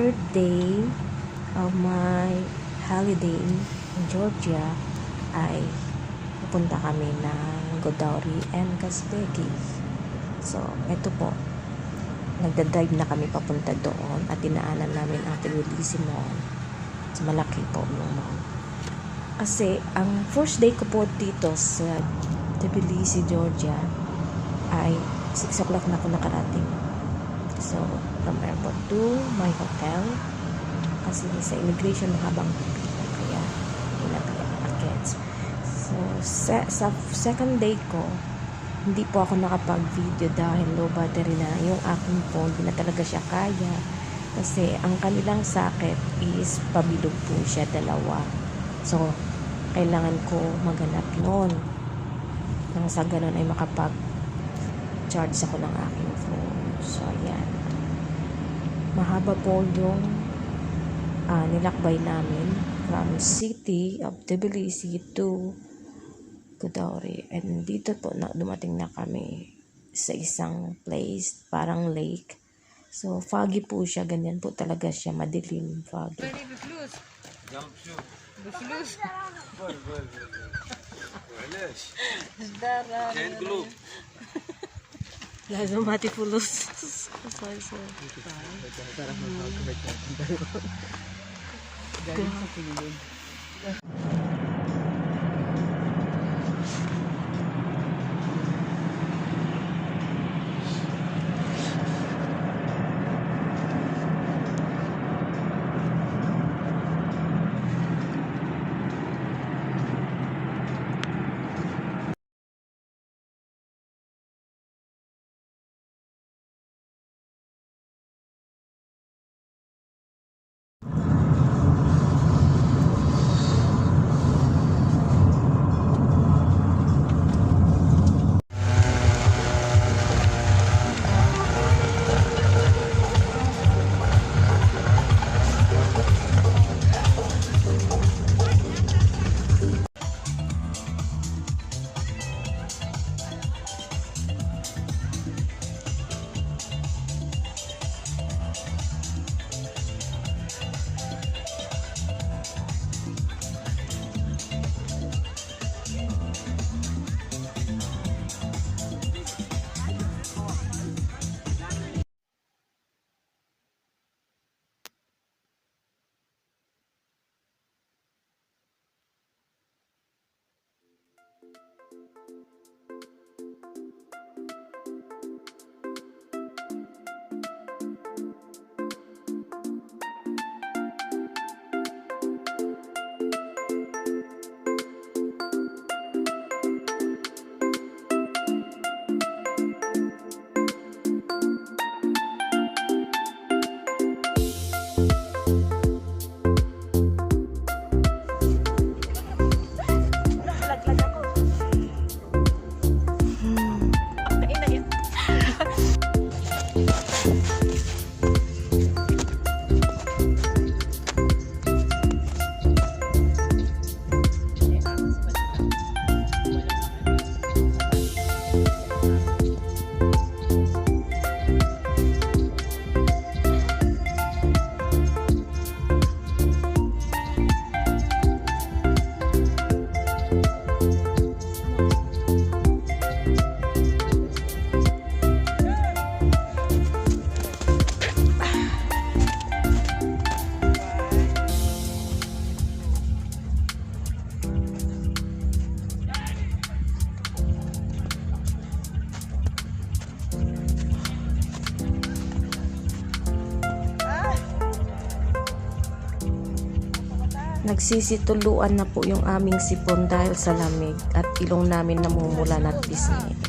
third day of my holiday in Georgia ay pupunta kami ng Godauri and Kazbegi. So, ito po, nagdadrive na kami papunta doon at dinaanan namin ang Tbilisi Mall. So, malaki po yung mall. Kasi, ang first day ko po dito sa Tbilisi, Georgia ay 6 o'clock na ako nakarating. So, from airport to my hotel. Kasi sa immigration habang pipila. Kaya, agents. So, sa second day ko, hindi po ako nakapag-video dahil low battery na yung aking phone. Hindi na talaga siya kaya. Kasi, ang kanilang socket is pabilog po siya, dalawa. So, kailangan ko maghanap noon. Nang sa ganun ay makapag-charge ako ng aking phone. So, ayan. Mahaba po yung nilakbay namin from city of Tbilisi to Godauri. And dito po, dumating na kami sa isang place, parang lake. So, foggy po siya. Ganyan po talaga siya. Madilim, foggy. لازم هاتي فلوس Nagsisituluan na po yung aming sipon dahil sa lamig at ilong namin namumulan at pisngi.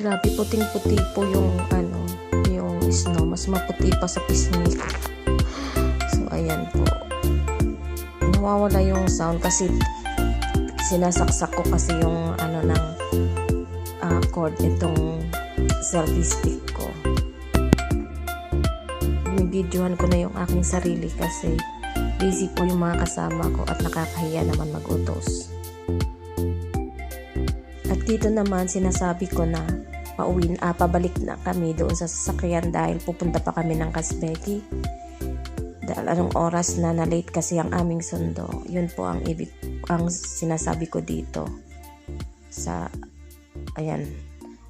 Grabe, puting-puti po yung yung snow. Mas maputi pa sa pisngi. So, ayan po. Nawawala yung sound kasi sinasaksak ko kasi yung ano ng cord itong selfie stick ko. Binibidyohan ko na yung aking sarili kasi busy po yung mga kasama ko at nakakahiya naman mag-utos. At dito naman sinasabi ko na pabalik na kami doon sa sasakyan dahil pupunta pa kami ng Casbequi. Dahil anong oras na late kasi ang aming sundo. Yun po ang sinasabi ko dito. Ayan.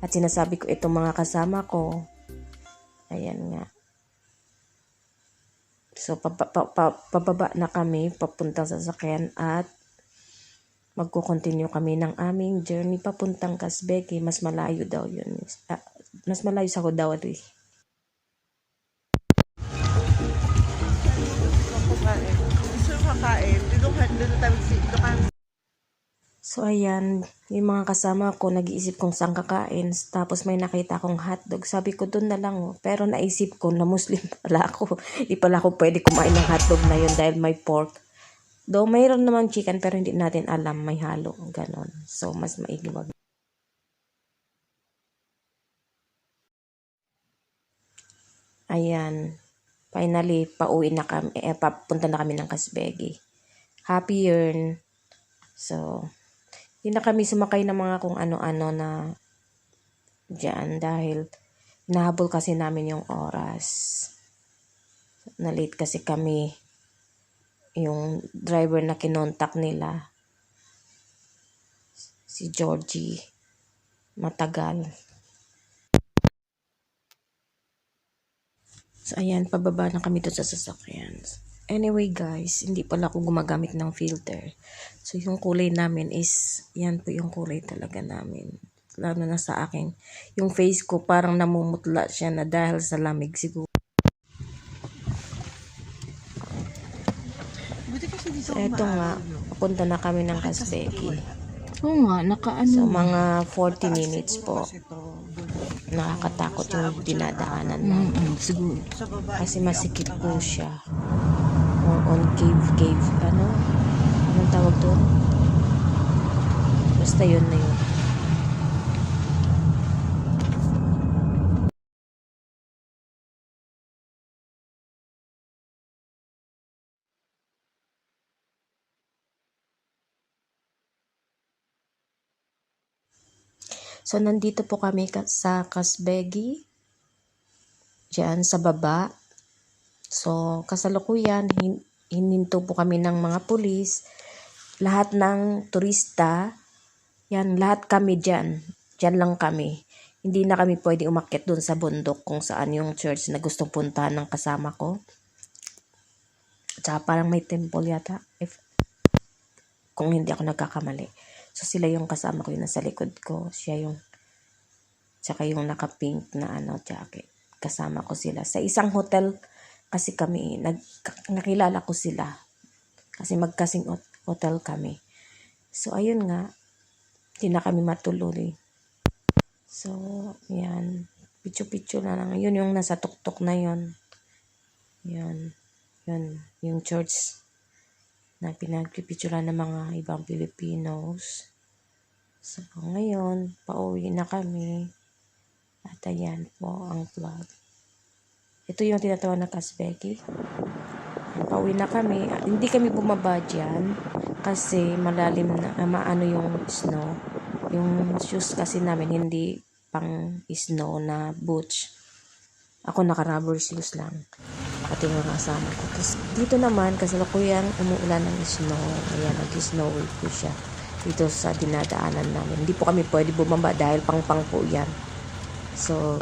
At sinasabi ko itong mga kasama ko. Ayan nga. So, pababa na kami, papuntang sasakyan at magko-continue kami ng aming journey papuntang Casbequi. Mas malayo daw yun. Mas malayo sa Godauri. So, ayan, yung mga kasama ko, nag-iisip kung saan kakain. Tapos may nakita akong hotdog. Sabi ko, doon na lang. Pero naisip ko na Muslim pala ako. Di pala ako pwede kumain ng hotdog na yun dahil may pork. Though mayroon naman chicken pero hindi natin alam may halo. Ganon. So, mas maigiwag. Ayan. Finally, pauwi na kami. Papunta na kami ng Casbequi. Happy Yern. So, hindi na kami sumakay ng mga kung ano-ano na dyan dahil hinahabol kasi namin yung oras. Na-late kasi kami. Yung driver na kinontak nila, si Georgie, matagal. So, ayan, pababa na kami doon sa sasakyan. Anyway guys, hindi pala ako gumagamit ng filter. So yung kulay namin is, yan po yung kulay talaga namin. Lalo na sa akin. Yung face ko parang namumutla siya na dahil sa lamig siguro. So eto nga, papunta na kami ng Casbequi. Oo nga, nakaano. So mga 40 minutes po. Nakakatakot yung dinadaanan na. Siguro. Kasi masikip po siya. On cave, anong tawag doon? Basta yun na yun. So, nandito po kami sa Casbequi, dyan sa baba. So, kasalukuyan, hininto po kami ng mga pulis. Lahat ng turista, yan, lahat kami dyan. Dyan lang kami. Hindi na kami pwede umakyat dun sa bundok kung saan yung church na gustong puntahan ng kasama ko. At saka parang may temple yata, kung hindi ako nagkakamali. So, sila yung kasama ko, yung nasa likod ko. Siya yung, tsaka yung naka-pink na jacket. Kasama ko sila. Sa isang hotel, kasi kami, nakilala ko sila. Kasi magkasing hotel kami. So, ayun nga. Hindi na kami matuloy. So, yan. Picture-picture na lang. Yun yung nasa tuktok na yun. Yan. Yun. Yung church na pinagpipicturean ng mga ibang Filipinos. So, ngayon, pauwi na kami. At ayan po ang vlog. Ito yung tinatawag na Casbequi. Pauwi na kami. Hindi kami bumaba dyan kasi malalim na, maano yung snow. Yung shoes kasi namin hindi pang snow na boots. Ako naka-rubber shoes lang. Pati yung kasama ko. Tapos dito naman, kasalukuyang umuulan ng snow. Ayan, nag-snow po siya. Dito sa dinadaanan namin. Hindi po kami pwede bumaba dahil pang-pang po yan. So,